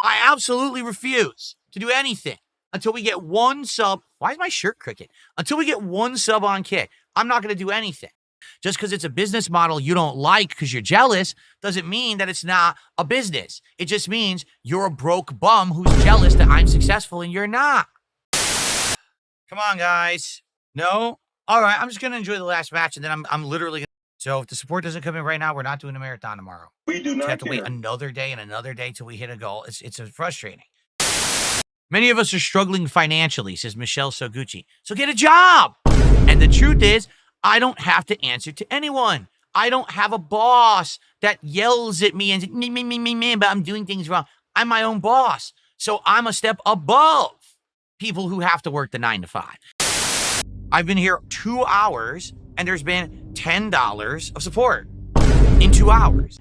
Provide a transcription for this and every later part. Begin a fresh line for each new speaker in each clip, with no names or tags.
I absolutely refuse to do anything until we get one sub. Why is my shirt crooked? Until we get one sub on Kick, I'm not going to do anything. Just because it's a business model you don't like because you're jealous doesn't mean that it's not a business. It just means you're a broke bum who's jealous that I'm successful and you're not. Come on, guys. No? All right, I'm just going to enjoy the last match, and then I'm literally going to... So if the support doesn't come in right now, we're not doing a marathon tomorrow.
We do not
have to wait another day and another day till we hit a goal. It's frustrating. Many of us are struggling financially, says Michelle Soguchi. So get a job. And the truth is, I don't have to answer to anyone. I don't have a boss that yells at me and says, me, but I'm doing things wrong. I'm my own boss. So I'm a step above people who have to work the 9 to 5. I've been here 2 hours, and there's been $10 of support in 2 hours.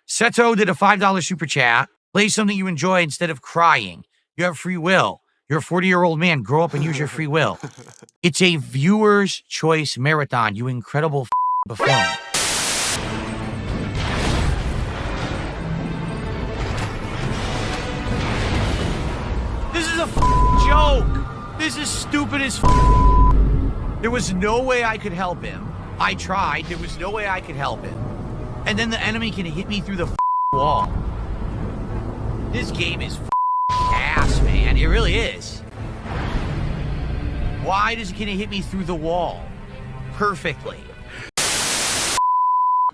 Seto did a $5 super chat. Play something you enjoy instead of crying. You have free will. You're a 40-year-old man. Grow up and use your free will. It's a viewer's choice marathon, you incredible buffoon. This is a joke. This is stupid as There was no way I could help him. I tried. There was no way I could help him. And then the enemy can hit me through the wall. This game is ass, man. It really is. Why can it hit me through the wall? Perfectly.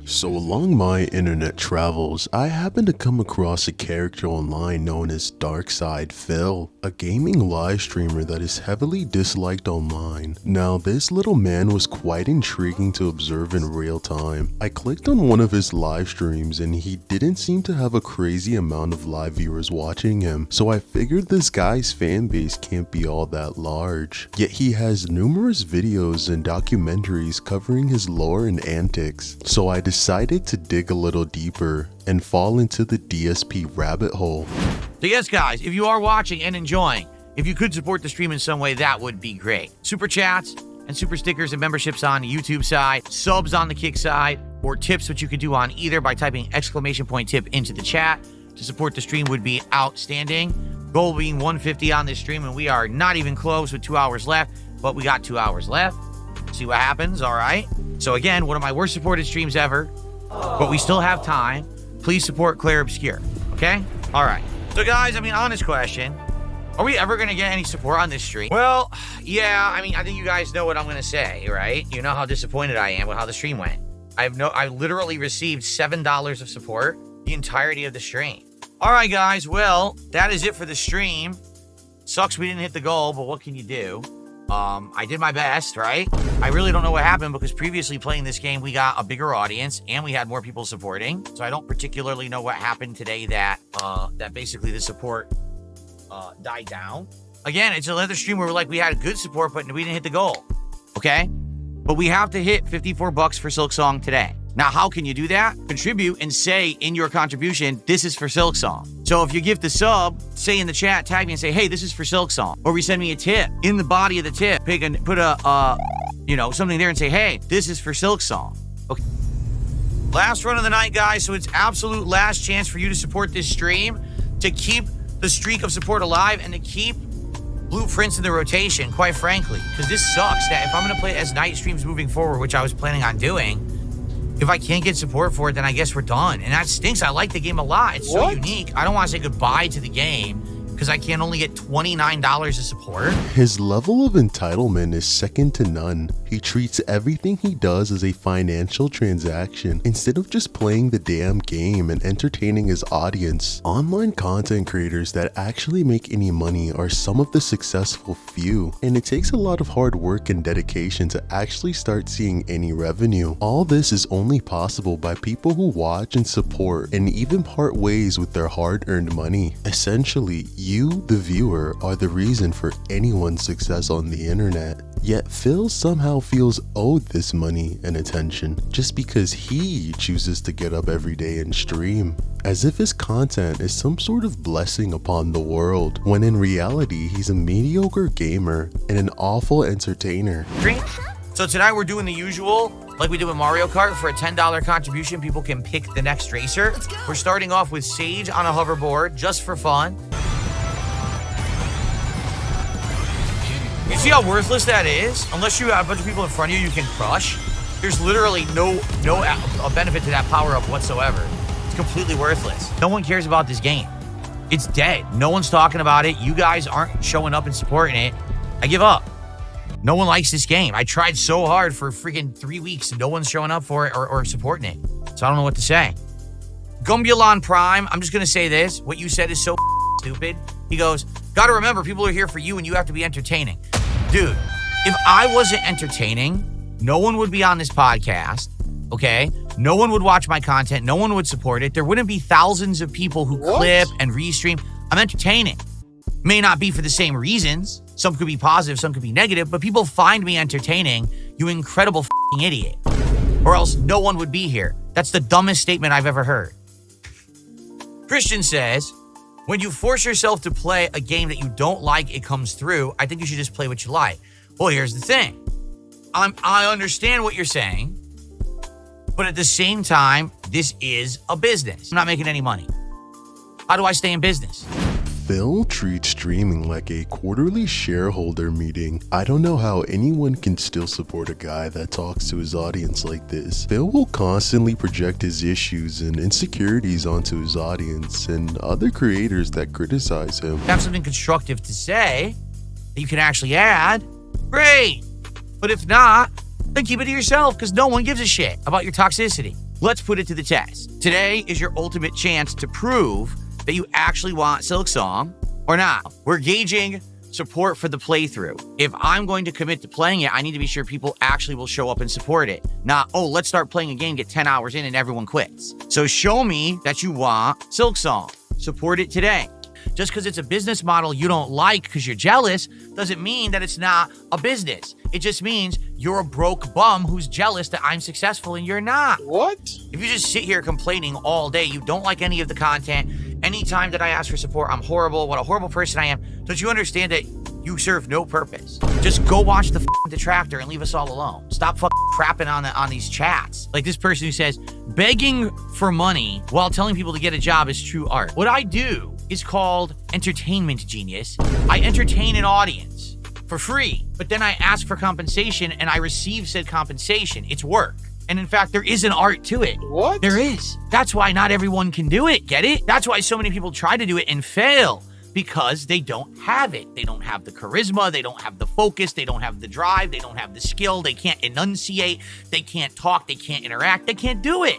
So along my internet travels, I happened to come across a character online known as Darkside Phil, a gaming live streamer that is heavily disliked online. Now this little man was quite intriguing to observe in real time. I clicked on one of his live streams and he didn't seem to have a crazy amount of live viewers watching him, so I figured this guy's fan base can't be all that large. Yet he has numerous videos and documentaries covering his lore and antics, so I decided to dig a little deeper and fall into the DSP rabbit hole.
So yes, guys, if you are watching and enjoying, if you could support the stream in some way, that would be great. Super chats and super stickers and memberships on the YouTube side, subs on the Kick side, or tips, which you could do on either by typing !tip into the chat to support the stream would be outstanding. Goal being 150 on this stream, and we are not even close with 2 hours left, but we got 2 hours left. See what happens, all right? So again, one of my worst supported streams ever, but we still have time. Please support Claire Obscure, okay? All right. So guys, I mean, honest question. Are we ever gonna get any support on this stream? Well, yeah, I mean, I think you guys know what I'm gonna say, right? You know how disappointed I am with how the stream went. I literally received $7 of support the entirety of the stream. All right, guys, well, that is it for the stream. Sucks we didn't hit the goal, but what can you do? I did my best, right? I really don't know what happened because previously playing this game, we got a bigger audience and we had more people supporting. So I don't particularly know what happened today that basically the support died down. Again, it's another stream where we had good support, but we didn't hit the goal. Okay? But we have to hit 54 bucks for Silksong today. Now, how can you do that? Contribute and say in your contribution, this is for Silksong. So if you give the sub, say in the chat, tag me and say, hey, this is for Silksong. Or we send me a tip. In the body of the tip, put something there and say, hey, this is for Silksong. Okay. Last run of the night, guys. So it's absolute last chance for you to support this stream, to keep the streak of support alive, and to keep Blueprints in the rotation, quite frankly. Because this sucks that if I'm going to play as night streams moving forward, which I was planning on doing, if I can't get support for it, then I guess we're done. And that stinks. I like the game a lot. It's so unique. I don't want to say goodbye to the game because I can only get $29 of support.
His level of entitlement is second to none. He treats everything he does as a financial transaction instead of just playing the damn game and entertaining his audience. Online content creators that actually make any money are some of the successful few, and it takes a lot of hard work and dedication to actually start seeing any revenue. All this is only possible by people who watch and support and even part ways with their hard-earned money. Essentially, you, the viewer, are the reason for anyone's success on the internet. Yet Phil somehow feels owed this money and attention just because he chooses to get up every day and stream, as if his content is some sort of blessing upon the world, when in reality he's a mediocre gamer and an awful entertainer.
So tonight we're doing the usual Like we did with Mario Kart, for a $10 contribution, people can pick the next racer. We're starting off with Sage on a hoverboard, just for fun. You see how worthless that is? Unless you have a bunch of people in front of you can crush. There's literally no benefit to that power-up whatsoever. It's completely worthless. No one cares about this game. It's dead. No one's talking about it. You guys aren't showing up and supporting it. I give up. No one likes this game. I tried so hard for freaking 3 weeks and no one's showing up for it or supporting it. So I don't know what to say. Gumbulon Prime, I'm just going to say this. What you said is so stupid. He goes, gotta remember, people are here for you and you have to be entertaining. Dude, if I wasn't entertaining, no one would be on this podcast, okay? No one would watch my content. No one would support it. There wouldn't be thousands of people who clip and restream. I'm entertaining. May not be for the same reasons. Some could be positive, some could be negative, but people find me entertaining, you incredible f***ing idiot. Or else no one would be here. That's the dumbest statement I've ever heard. Christian says, when you force yourself to play a game that you don't like, it comes through. I think you should just play what you like. Well, here's the thing. I understand what you're saying, but at the same time, this is a business. I'm not making any money. How do I stay in business?
Phil treats streaming like a quarterly shareholder meeting. I don't know how anyone can still support a guy that talks to his audience like this. Phil will constantly project his issues and insecurities onto his audience and other creators that criticize him.
Have something constructive to say that you can actually add, great. But if not, then keep it to yourself because no one gives a shit about your toxicity. Let's put it to the test. Today is your ultimate chance to prove that you actually want Silksong or not. We're gauging support for the playthrough. If I'm going to commit to playing it, I need to be sure people actually will show up and support it. Not, oh, let's start playing a game, get 10 hours in and everyone quits. So show me that you want Silksong. Support it today. Just because it's a business model you don't like because you're jealous doesn't mean that it's not a business. It just means you're a broke bum who's jealous that I'm successful and you're not.
What?
If you just sit here complaining all day, you don't like any of the content, anytime that I ask for support, I'm horrible, what a horrible person I am, don't you understand that you serve no purpose? Just go watch the detractor and leave us all alone. Stop crapping on these chats. Like this person who says, begging for money while telling people to get a job is true art. What I do is called entertainment, genius. I entertain an audience for free, but then I ask for compensation and I receive said compensation. It's work. And in fact, there is an art to it.
What?
There is. That's why not everyone can do it. Get it? That's why so many people try to do it and fail because they don't have it. They don't have the charisma. They don't have the focus. They don't have the drive. They don't have the skill. They can't enunciate. They can't talk. They can't interact. They can't do it.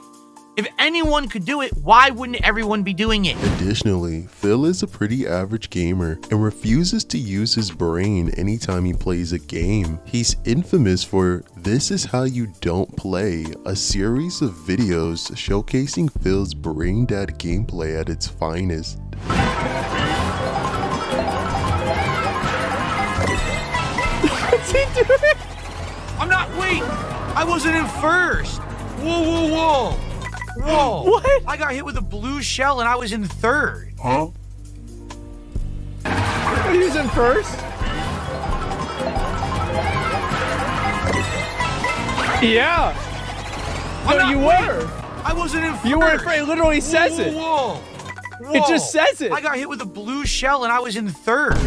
If anyone could do it, why wouldn't everyone be doing it?
Additionally, Phil is a pretty average gamer and refuses to use his brain anytime he plays a game. He's infamous for This Is How You Don't Play, a series of videos showcasing Phil's brain dead gameplay at its finest.
What's he doing?
I'm not, wait, I wasn't in first. Whoa, whoa, whoa. Whoa.
What?
I got hit with a blue shell and I was in third.
Huh? He was in first? Yeah. No, you were.
I wasn't in first.
You were in first. It literally says it.
Whoa.
It just says it.
I got hit with a blue shell and I was in third.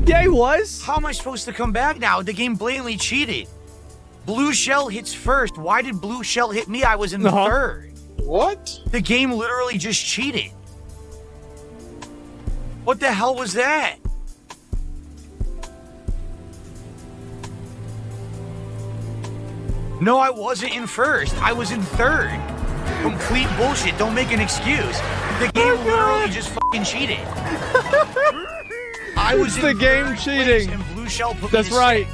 Yeah, he was.
How am I supposed to come back now? The game blatantly cheated. Blue shell hits first. Why did blue shell hit me? I was in third.
What?
The game literally just cheated. What the hell was that? No, I wasn't in first. I was in third. Complete bullshit. Don't make an excuse. The game literally just fucking cheated. I was in
the game
third
cheating.
place and blue shell put
That's
me to
right.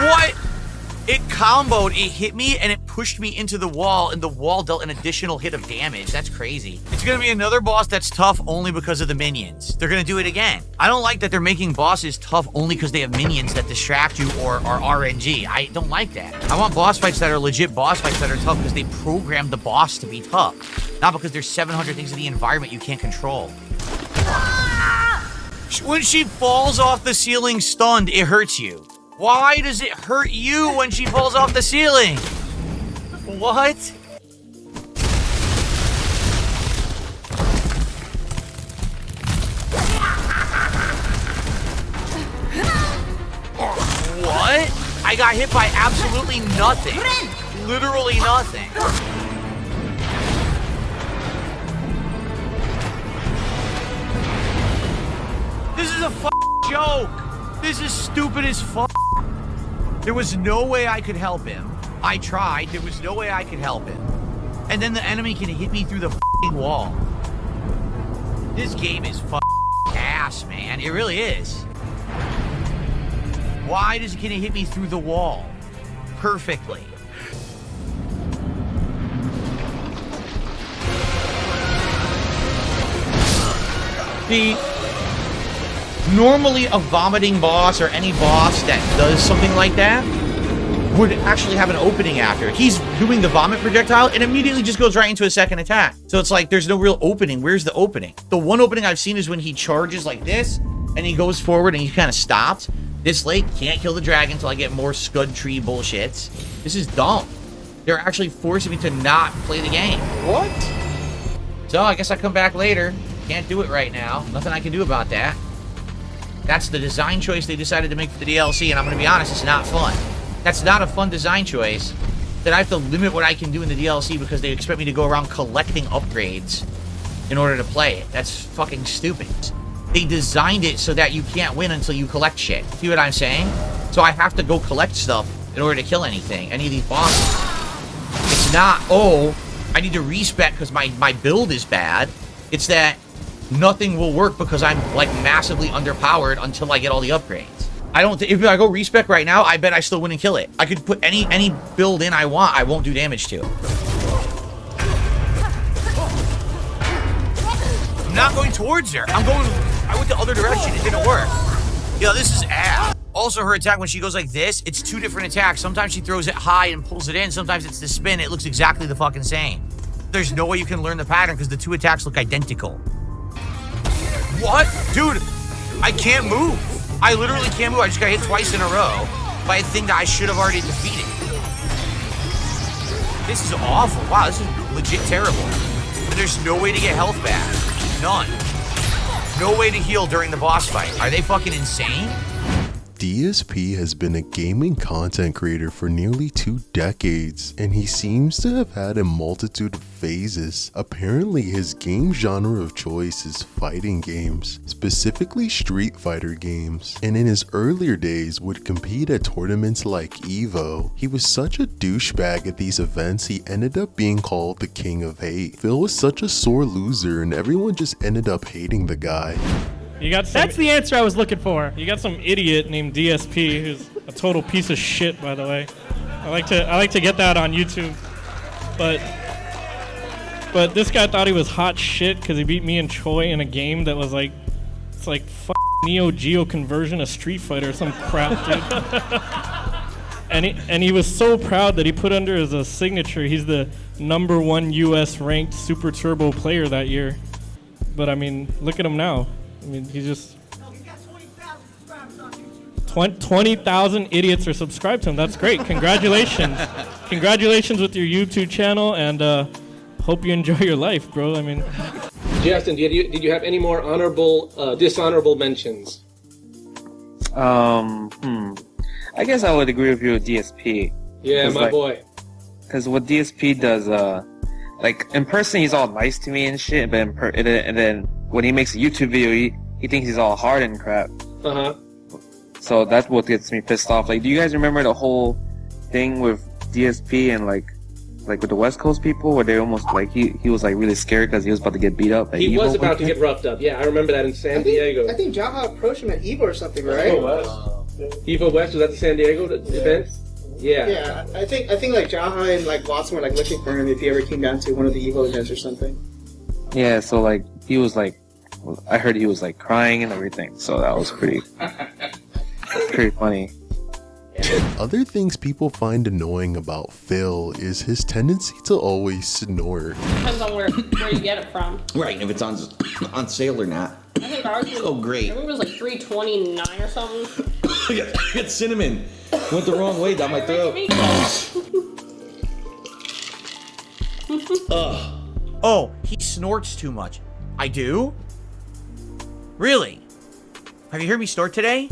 What? It comboed, it hit me, and it pushed me into the wall, and the wall dealt an additional hit of damage. That's crazy. It's gonna be another boss that's tough only because of the minions. They're gonna do it again. I don't like that they're making bosses tough only because they have minions that distract you or are RNG. I don't like that. I want boss fights that are legit boss fights that are tough because they programmed the boss to be tough. Not because there's 700 things in the environment you can't control. When she falls off the ceiling stunned, it hurts you. Why does it hurt you when she falls off the ceiling? What? What? I got hit by absolutely nothing. Literally nothing. This is a joke. This is stupid as fuck. There was no way I could help him. I tried. There was no way I could help him. And then the enemy can hit me through the wall. This game is ass, man. It really is. Why does it can hit me through the wall? Perfectly. Normally a vomiting boss or any boss that does something like that would actually have an opening after. He's doing the vomit projectile and immediately just goes right into a second attack. So it's like there's no real opening. Where's the opening? The one opening I've seen is when he charges like this and he goes forward and he kind of stops. This late, can't kill the dragon until I get more scud tree bullshits. This is dumb. They're actually forcing me to not play the game.
What?
So I guess I come back later. Can't do it right now. Nothing I can do about that. That's the design choice they decided to make for the DLC, and I'm going to be honest, it's not fun. That's not a fun design choice, that I have to limit what I can do in the DLC because they expect me to go around collecting upgrades in order to play it. That's fucking stupid. They designed it so that you can't win until you collect shit. See what I'm saying? So I have to go collect stuff in order to kill anything, any of these bosses. It's not, oh, I need to respec because my build is bad. It's that nothing will work because I'm like massively underpowered until I get all the upgrades. I don't if I go respec right now, I bet I still wouldn't kill it. I could put any build in I want, I won't do damage to. I'm not going towards her. I went the other direction. It didn't work. Yo, this is ass. Also, her attack when she goes like this, it's two different attacks. Sometimes she throws it high and pulls it in. Sometimes it's the spin. It looks exactly the fucking same. There's no way you can learn the pattern because the two attacks look identical. What? Dude, I can't move. I literally can't move. I just got hit twice in a row by a thing that I should have already defeated. This is awful. Wow, this is legit terrible. And there's no way to get health back. None. No way to heal during the boss fight. Are they fucking insane?
DSP has been a gaming content creator for nearly 2 decades, and he seems to have had a multitude of phases. Apparently his game genre of choice is fighting games, specifically Street Fighter games, and in his earlier days would compete at tournaments like EVO. He was such a douchebag at these events he ended up being called the King of Hate. Phil was such a sore loser and everyone just ended up hating the guy.
That's the answer I was looking for. You got some idiot named DSP who's a total piece of shit, by the way. I like to get that on YouTube, but this guy thought he was hot shit because he beat me and Choi in a game that was like, it's like Neo Geo conversion of Street Fighter or some crap, dude. and he was so proud that he put under as a signature he's the #1 US ranked Super Turbo player that year. But I mean, look at him now. I mean, he's just 20,000 idiots are subscribed to him. That's great. Congratulations. Congratulations with your YouTube channel, and hope you enjoy your life, bro. I mean,
Justin, did you have any more honorable, dishonorable mentions?
I guess I would agree with you with DSP.
Yeah, my boy.
Because what DSP does, like in person, he's all nice to me and shit, but and then when he makes a YouTube video, he thinks he's all hard and crap.
Uh-huh.
So that's what gets me pissed off. Like, do you guys remember the whole thing with DSP and like with the West Coast people, where they almost like he was like really scared because he was about to get beat up?
He was about to get roughed up. Yeah, I remember that in San Diego.
I think Jaha approached him at EVO or something, right?
EVO West, was that the San Diego event? Yeah.
Yeah, I think like Jaha and like Watson were like looking for him if he ever came down to one of the EVO events or something.
Yeah, so like he was like, I heard he was like crying and everything, so that was pretty funny.
Other things people find annoying about Phil is his tendency to always snort.
Depends on where you get it from.
Right, if it's on sale or not.
I think ours was,
Oh, great.
I remember it was like $3.29 or something.
I got cinnamon. Went the wrong way down my throat.
Oh, he snorts too much. I do? Really? Have you heard me snort today?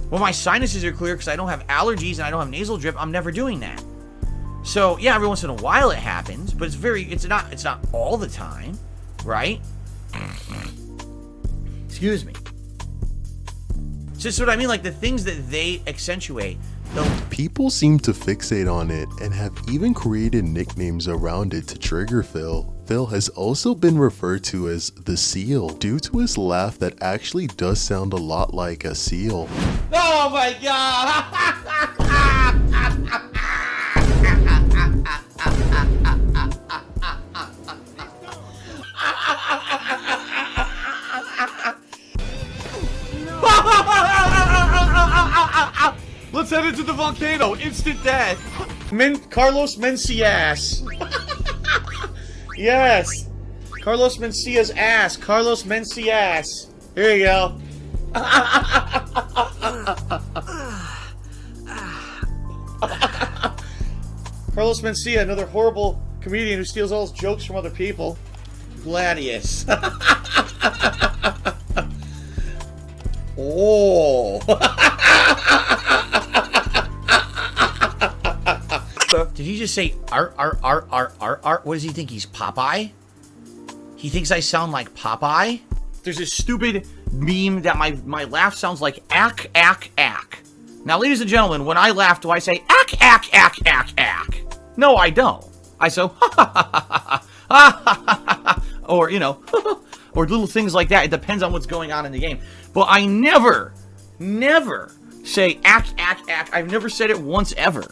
Well, my sinuses are clear because I don't have allergies and I don't have nasal drip. I'm never doing that. So yeah, every once in a while it happens, but it's not all the time, right? Excuse me. It's just what I mean, like the things that they accentuate.
People seem to fixate on it and have even created nicknames around it to trigger Phil. Phil has also been referred to as the Seal due to his laugh that actually does sound a lot like a seal.
Oh my god! Let's head into the volcano. Instant death. Carlos Mencias. Yes. Carlos Mencia's ass. Carlos Mencias. Here you go. Carlos Mencia, another horrible comedian who steals all his jokes from other people. Gladius. Oh. Did he just say art? What does he think? He's Popeye? He thinks I sound like Popeye? There's this stupid meme that my laugh sounds like ack, ack, ack. Now, ladies and gentlemen, when I laugh, do I say ack, ack, ack, ack, ack? No, I don't. I say, or, you know, or little things like that. It depends on what's going on in the game. But I never say ack, ack, ack. I've never said it once ever.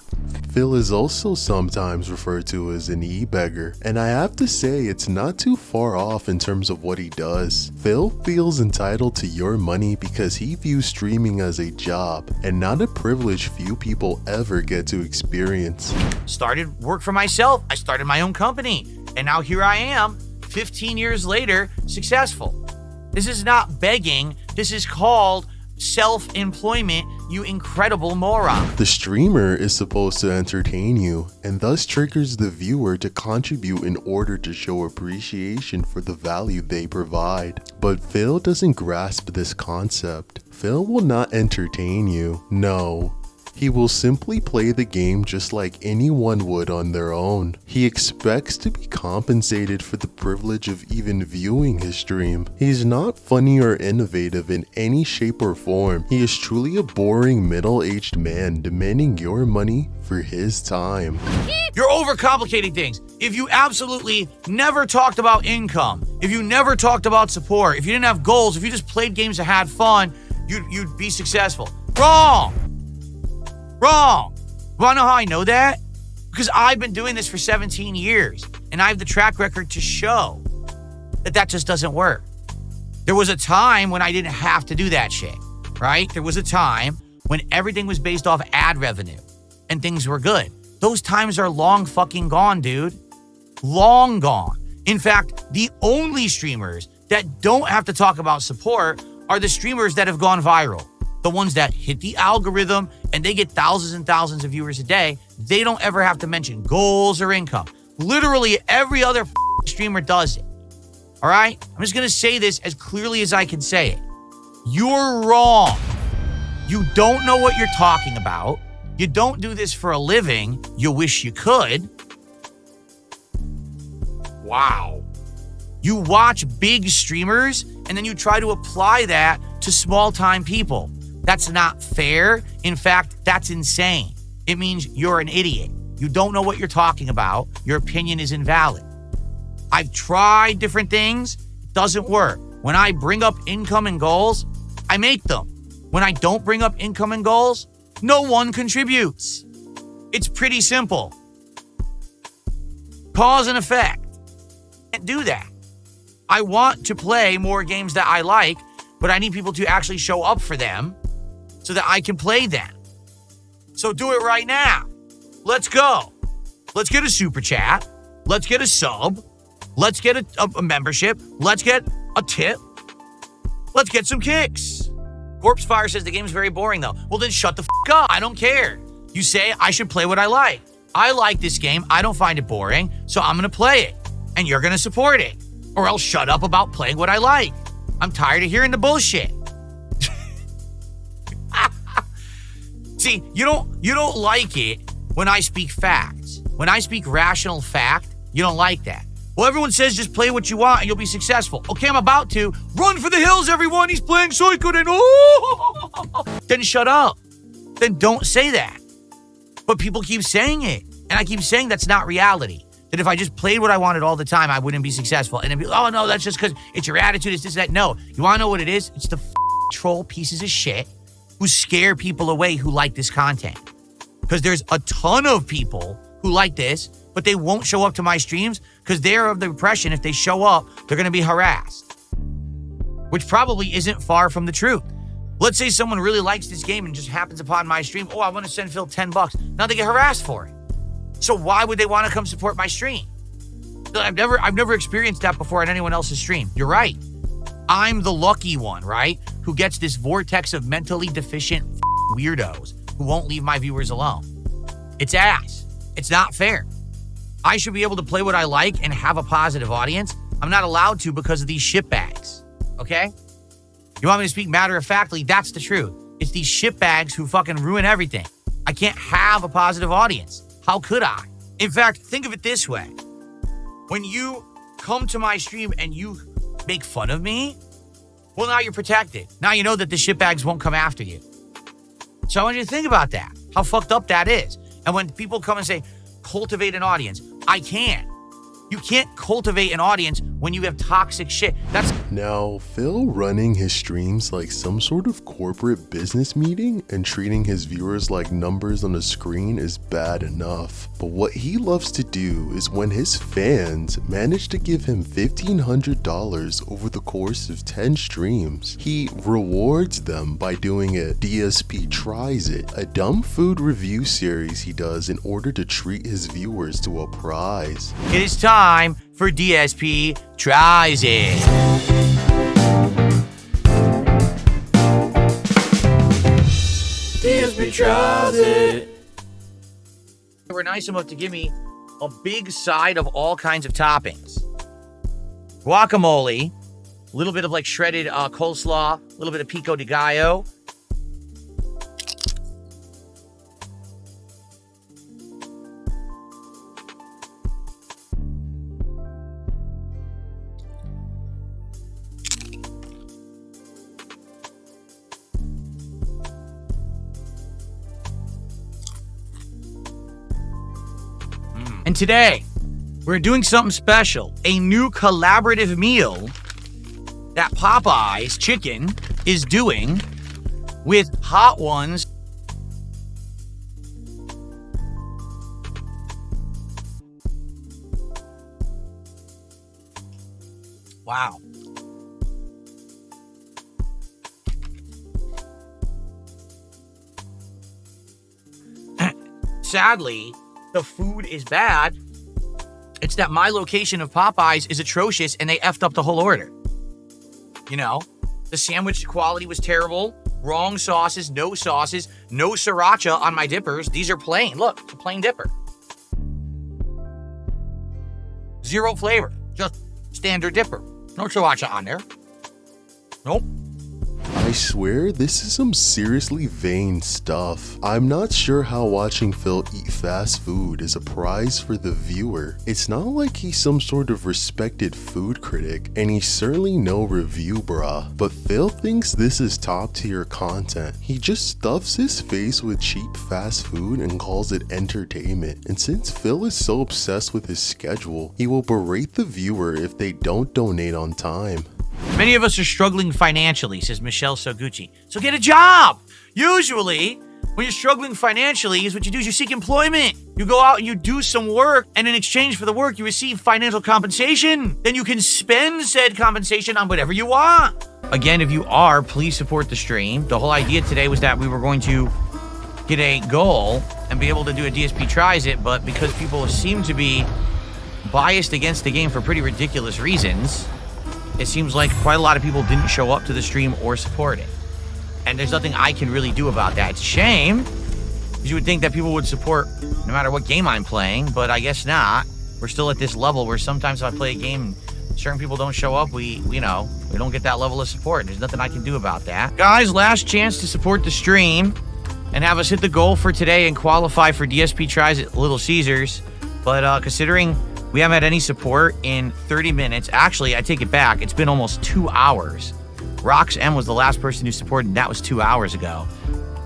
Phil is also sometimes referred to as an e-beggar, and I have to say it's not too far off in terms of what he does. Phil feels entitled to your money because he views streaming as a job and not a privilege few people ever get to experience.
Started work for myself. I started my own company, and now here I am, 15 years later, successful. This is not begging. This is called self-employment, you incredible moron.
The streamer is supposed to entertain you and thus triggers the viewer to contribute in order to show appreciation for the value they provide. But Phil doesn't grasp this concept. Phil will not entertain you. No. He will simply play the game just like anyone would on their own. He expects to be compensated for the privilege of even viewing his stream. He's not funny or innovative in any shape or form. He is truly a boring middle-aged man demanding your money for his time.
You're overcomplicating things. If you absolutely never talked about income, if you never talked about support, if you didn't have goals, if you just played games and had fun, you'd be successful. Wrong! Wrong. Wanna know how I know that? Because I've been doing this for 17 years, and I have the track record to show that just doesn't work. There was a time when I didn't have to do that shit, right? There was a time when everything was based off ad revenue, and things were good. Those times are long fucking gone, dude. Long gone. In fact, the only streamers that don't have to talk about support are the streamers that have gone viral. The ones that hit the algorithm and they get thousands and thousands of viewers a day, they don't ever have to mention goals or income. Literally every other streamer does it. All right? I'm just going to say this as clearly as I can say it. You're wrong. You don't know what you're talking about. You don't do this for a living. You wish you could. Wow. You watch big streamers and then you try to apply that to small-time people. That's not fair. In fact, that's insane. It means you're an idiot. You don't know what you're talking about. Your opinion is invalid. I've tried different things. Doesn't work. When I bring up income and goals, I make them. When I don't bring up income and goals, no one contributes. It's pretty simple. Cause and effect. Can't do that. I want to play more games that I like, but I need people to actually show up for them so that I can play them. So do it right now. Let's go. Let's get a super chat. Let's get a sub. Let's get a membership. Let's get a tip. Let's get some kicks. Corpse Fire says the game's very boring though. Well then shut the up. I don't care. You say I should play what I like. I like this game. I don't find it boring, so I'm gonna play it. And you're gonna support it. Or else shut up about playing what I like. I'm tired of hearing the bullshit. See, you don't like it when I speak facts. When I speak rational fact, you don't like that. Well, everyone says just play what you want and you'll be successful. Okay, I'm about to. Run for the hills, everyone. He's playing Suikoden. Oh! Then shut up. Then don't say that. But people keep saying it. And I keep saying that's not reality. That if I just played what I wanted all the time, I wouldn't be successful. And it'd be, oh no, that's just because it's your attitude, it's this, that. No, you want to know what it is? It's the troll pieces of shit who scare people away who like this content. Because there's a ton of people who like this, but they won't show up to my streams because they're of the impression if they show up, they're going to be harassed. Which probably isn't far from the truth. Let's say someone really likes this game and just happens upon my stream. Oh, I want to send Phil $10. Now they get harassed for it. So why would they want to come support my stream? I've never experienced that before on anyone else's stream. You're right. I'm the lucky one, right? Who gets this vortex of mentally deficient weirdos who won't leave my viewers alone. It's ass. It's not fair. I should be able to play what I like and have a positive audience. I'm not allowed to because of these shitbags, okay? You want me to speak matter-of-factly? That's the truth. It's these shitbags who fucking ruin everything. I can't have a positive audience. How could I? In fact, think of it this way. When you come to my stream and you make fun of me, well, now you're protected. Now you know that the shitbags won't come after you. So I want you to think about that, how fucked up that is. And when people come and say, cultivate an audience, I can't. You can't cultivate an audience when you have toxic shit. That's
Now, Phil running his streams like some sort of corporate business meeting and treating his viewers like numbers on a screen is bad enough. But what he loves to do is when his fans manage to give him $1,500 over the course of 10 streams, he rewards them by doing a DSP Tries It, a dumb food review series he does in order to treat his viewers to a prize.
It is time for DSP Tries It. DSP Tries It. They were nice enough to give me a big side of all kinds of toppings. Guacamole, a little bit of like shredded coleslaw, a little bit of pico de gallo. And today, we're doing something special. A new collaborative meal that Popeye's Chicken is doing with Hot Ones. Wow. Sadly, the food is bad. It's that my location of Popeyes is atrocious and they effed up the whole order. You know, the sandwich quality was terrible. Wrong sauces, no sriracha on my dippers. These are plain. Look, it's a plain dipper. Zero flavor, just standard dipper. No sriracha on there. Nope.
I swear this is some seriously vain stuff. I'm not sure how watching Phil eat fast food is a prize for the viewer. It's not like he's some sort of respected food critic, and he's certainly no review brah. But Phil thinks this is top tier content. He just stuffs his face with cheap fast food and calls it entertainment. And since Phil is so obsessed with his schedule, he will berate the viewer if they don't donate on time.
Many of us are struggling financially, says Michelle Soguchi. So get a job. Usually, when you're struggling financially, is what you do is you seek employment. You go out and you do some work, and in exchange for the work, you receive financial compensation. Then you can spend said compensation on whatever you want. Again, if you are, please support the stream. The whole idea today was that we were going to get a goal and be able to do a DSP Tries It, but because people seem to be biased against the game for pretty ridiculous reasons, it seems like quite a lot of people didn't show up to the stream or support it. And there's nothing I can really do about that. It's a shame, because you would think that people would support no matter what game I'm playing, but I guess not. We're still at this level where sometimes if I play a game and certain people don't show up, we don't get that level of support. There's nothing I can do about that. Guys, last chance to support the stream and have us hit the goal for today and qualify for DSP tries at Little Caesars. But considering we haven't had any support in 30 minutes, actually, I take it back. It's been almost 2 hours. Rox M was the last person who supported, and that was 2 hours ago.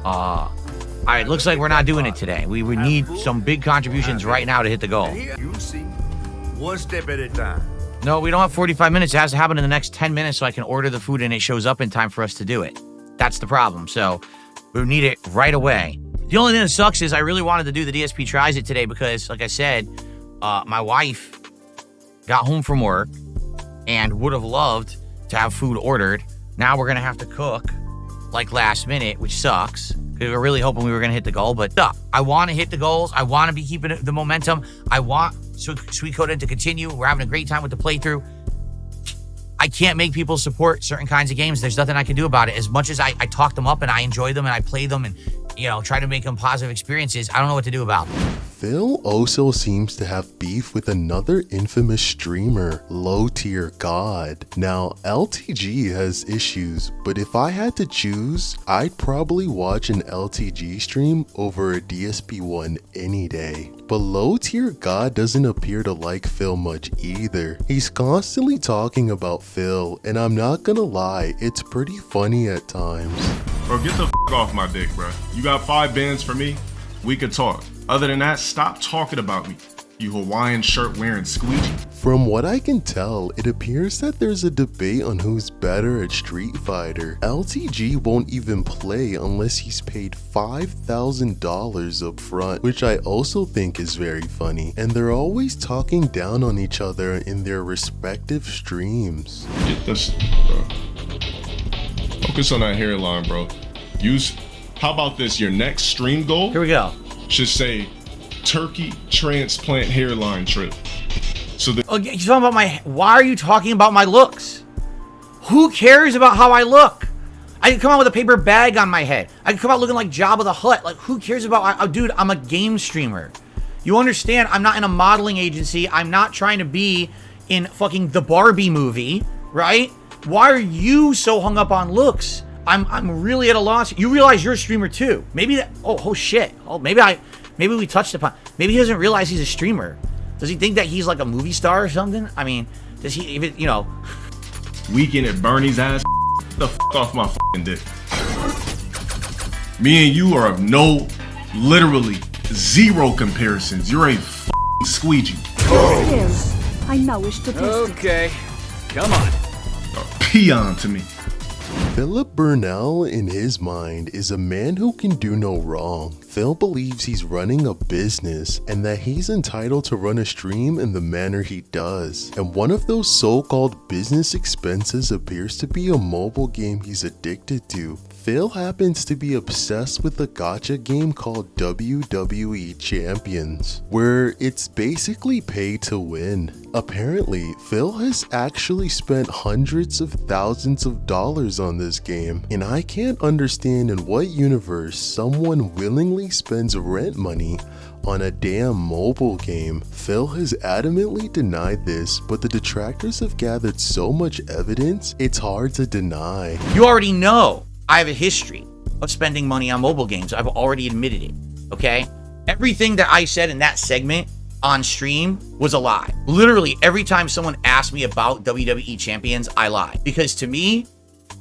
All right, looks like we're not doing it today. We would need some big contributions right now to hit the goal.
You see, one step at a time.
No, we don't have 45 minutes. It has to happen in the next 10 minutes so I can order the food and it shows up in time for us to do it. That's the problem. So we need it right away. The only thing that sucks is I really wanted to do the DSP tries it today because, like I said, my wife got home from work and would have loved to have food ordered. Now we're going to have to cook like last minute, which sucks. We were really hoping we were going to hit the goal, but I want to hit the goals. I want to be keeping the momentum. I want Suikoden to continue. We're having a great time with the playthrough. I can't make people support certain kinds of games. There's nothing I can do about it. As much as I talk them up and I enjoy them and I play them and, try to make them positive experiences, I don't know what to do about them.
Phil also seems to have beef with another infamous streamer, Lowtiergod. Now, LTG has issues, but if I had to choose, I'd probably watch an LTG stream over a DSP one any day. But Lowtiergod doesn't appear to like Phil much either. He's constantly talking about Phil, and I'm not gonna lie, it's pretty funny at times.
Bro, get the f off my dick, bro. You got 5 bands for me? We could talk. Other than that, stop talking about me, you Hawaiian shirt wearing squeegee.
From what I can tell, it appears that there's a debate on who's better at Street Fighter. LTG won't even play unless he's paid $5,000 up front, which I also think is very funny. And they're always talking down on each other in their respective streams.
Get this, bro. Focus on that hairline, bro. How about this, your next stream goal?
Here we go.
Should say, turkey transplant hairline trip. So
you're talking about why are you talking about my looks? Who cares about how I look? I can come out with a paper bag on my head. I can come out looking like Jabba the Hutt. Like, who cares about, dude, I'm a game streamer. You understand, I'm not in a modeling agency. I'm not trying to be in fucking the Barbie movie, right? Why are you so hung up on looks? I'm really at a loss. You realize you're a streamer too. Maybe that, oh shit. Oh, maybe we touched upon, maybe he doesn't realize he's a streamer. Does he think that he's like a movie star or something? I mean, does he even,
Weekend at Bernie's ass, get the f off my fucking dick. Me and you are of literally zero comparisons. You're a fucking squeegee.
I now wish to test
Okay, come on.
A peon to me.
Philip Burnell, in his mind, is a man who can do no wrong. Phil believes he's running a business and that he's entitled to run a stream in the manner he does. And one of those so-called business expenses appears to be a mobile game he's addicted to. Phil happens to be obsessed with a gacha game called WWE Champions, where it's basically pay to win. Apparently, Phil has actually spent hundreds of thousands of dollars on this game, and I can't understand in what universe someone willingly spends rent money on a damn mobile game. Phil has adamantly denied this, but the detractors have gathered so much evidence, it's hard to deny.
You already know I have a history of spending money on mobile games. I've already admitted it, okay? Everything that I said in that segment on stream was a lie. Literally, every time someone asked me about WWE Champions, I lied. Because to me,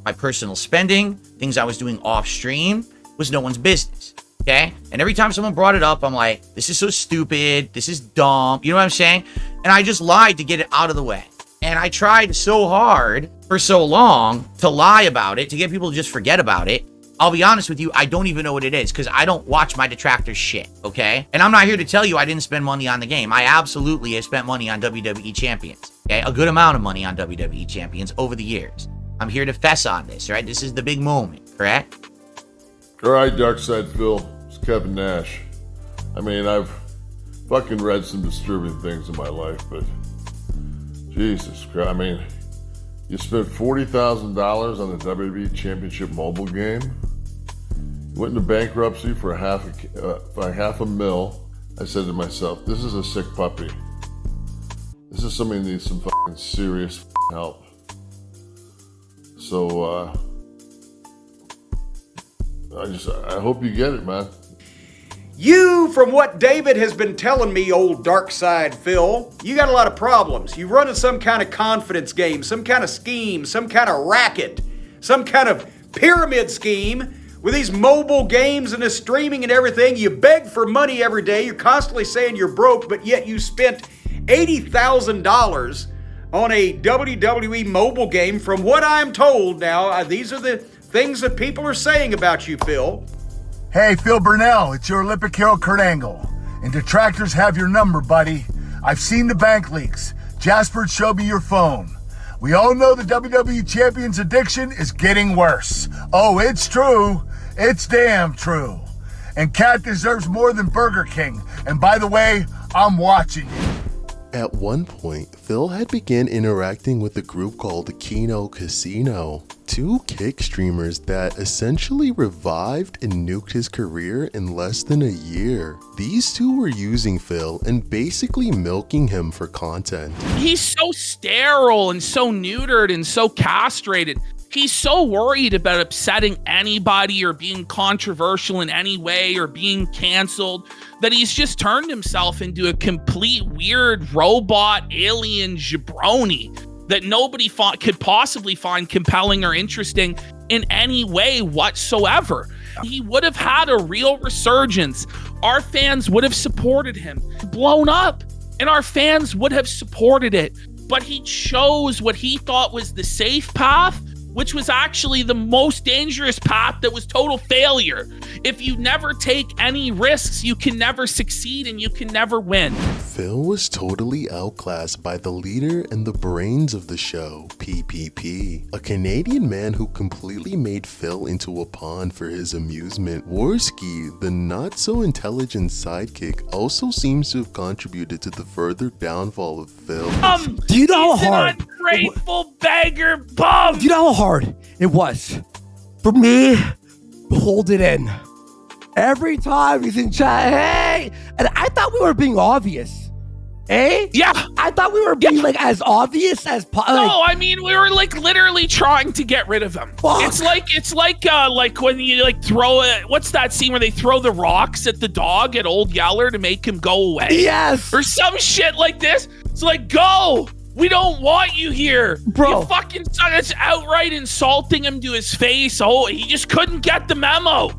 my personal spending, things I was doing off stream, was no one's business, okay? And every time someone brought it up, I'm like, this is so stupid, this is dumb, you know what I'm saying? And I just lied to get it out of the way. And I tried so hard for so long to lie about it, to get people to just forget about it. I'll be honest with you, I don't even know what it is because I don't watch my detractors shit, okay? And I'm not here to tell you I didn't spend money on the game. I absolutely have spent money on WWE Champions, okay? A good amount of money on WWE Champions over the years. I'm here to fess on this, right? This is the big moment, correct?
All right, Dark Side Phil, it's Kevin Nash. I mean, I've fucking read some disturbing things in my life, but Jesus Christ, I mean, you spent $40,000 on the WWE Championship mobile game? went into bankruptcy for half a mil. I said to myself, this is a sick puppy. This is somebody who needs some fucking serious help. So, I hope you get it, man.
You, from what David has been telling me, old dark side Phil, you got a lot of problems. You run in some kind of confidence game, some kind of scheme, some kind of racket, some kind of pyramid scheme with these mobile games and this streaming and everything. You beg for money every day. You're constantly saying you're broke, but yet you spent $80,000 on a WWE mobile game. From what I'm told now, these are the things that people are saying about you, Phil.
Hey, Phil Burnell, it's your Olympic hero Kurt Angle. And detractors have your number, buddy. I've seen the bank leaks. Jasper showed me your phone. We all know the WWE Champion's addiction is getting worse. Oh, it's true. It's damn true. And Cat deserves more than Burger King. And by the way, I'm watching you.
At one point, Phil had begun interacting with a group called Kino Casino, two kick streamers that essentially revived and nuked his career in less than a year. These two were using Phil and basically milking him for content.
He's so sterile and so neutered and so castrated. He's so worried about upsetting anybody or being controversial in any way or being canceled that he's just turned himself into a complete weird robot alien jabroni that nobody could possibly find compelling or interesting in any way whatsoever. He would have had a real resurgence. Our fans would have supported him, blown up, and our fans would have supported it. But he chose what he thought was the safe path, which was actually the most dangerous path that was total failure. If you never take any risks, you can never succeed and you can never win.
Phil was totally outclassed by the leader and the brains of the show, PPP, a Canadian man who completely made Phil into a pawn for his amusement. Worski, the not-so-intelligent sidekick, also seems to have contributed to the further downfall of Phil.
Do you know how hard?
Ungrateful beggar bum!
Do you know how hard it was for me to hold it in? Every time he's in chat, hey! And I thought we were being obvious. Eh?
Yeah.
I thought we were being like as obvious as possible.
No, I mean we were like literally trying to get rid of him.
Fuck.
It's like when you like throw it. What's that scene where they throw the rocks at the dog at Old Yeller to make him go away?
Yes.
Or some shit like this. It's like, go. We don't want you here.
Bro.
You fucking suck. It's outright insulting him to his face. Oh, he just couldn't get the memo.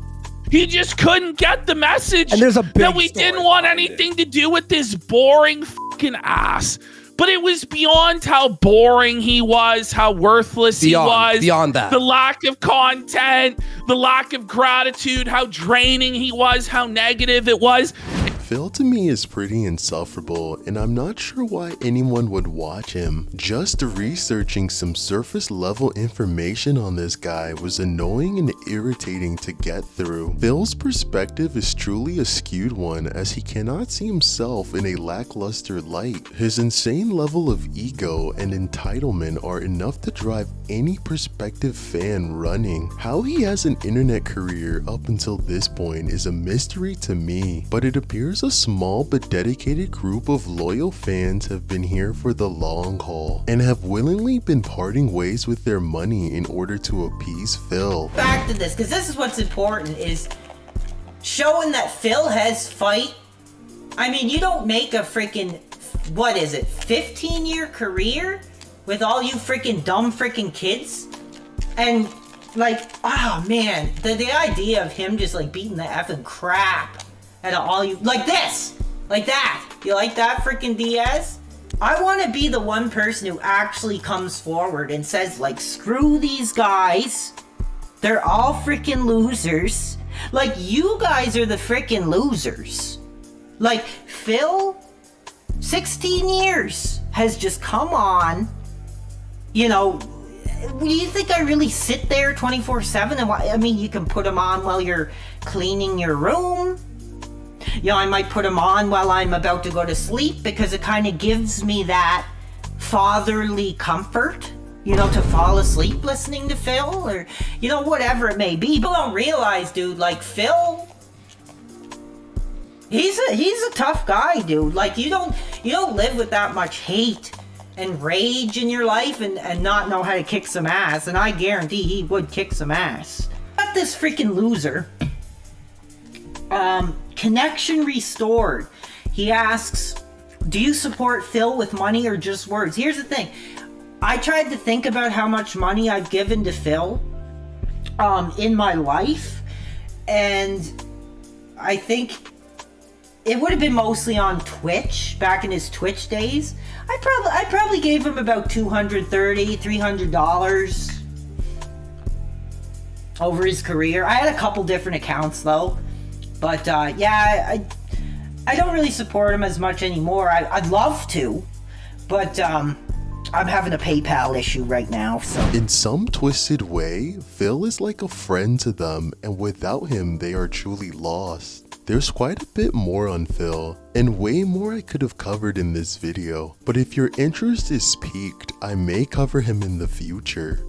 He just couldn't get the message.
And there's a big
that we didn't want anything to do with this boring fucking ass. But it was beyond how boring he was, how worthless he was.
Beyond that.
The lack of content, the lack of gratitude, how draining he was, how negative it was.
Phil to me is pretty insufferable, and I'm not sure why anyone would watch him. Just researching some surface level information on this guy was annoying and irritating to get through. Phil's perspective is truly a skewed one, as he cannot see himself in a lackluster light. His insane level of ego and entitlement are enough to drive any prospective fan running. How he has an internet career up until this point is a mystery to me, but it appears a small but dedicated group of loyal fans have been here for the long haul and have willingly been parting ways with their money in order to appease Phil.
Back to this, because this is what's important, is showing that Phil has fight. I mean, you don't make a freaking, 15-year career with all you freaking dumb freaking kids? And like, oh man, the idea of him just like beating the effing crap out of all you, like this, like that. You like that, freaking Diaz? I want to be the one person who actually comes forward and says, like, screw these guys. They're all freaking losers. Like, you guys are the freaking losers. Like, Phil, 16 years has just come on. You know, do you think I really sit there 24/7? And I mean, you can put them on while you're cleaning your room. You know, I might put them on while I'm about to go to sleep because it kind of gives me that fatherly comfort. you know, to fall asleep listening to Phil, or, you know, whatever it may be. People don't realize, dude, like, Phil, he's a tough guy, dude. Like, you don't live with that much hate and rage in your life and not know how to kick some ass, and I guarantee he would kick some ass. But this freaking loser, connection restored. He asks, do you support Phil with money or just words? Here's the thing. I tried to think about how much money I've given to Phil in my life, and I think it would have been mostly on Twitch, back in his Twitch days. I probably gave him about $230, $300 over his career. I had a couple different accounts though, but yeah, I don't really support him as much anymore. I'd love to, but I'm having a PayPal issue right now, so.
In some twisted way, Phil is like a friend to them, and without him, they are truly lost. There's quite a bit more on Phil, and way more I could have covered in this video, but if your interest is piqued, I may cover him in the future.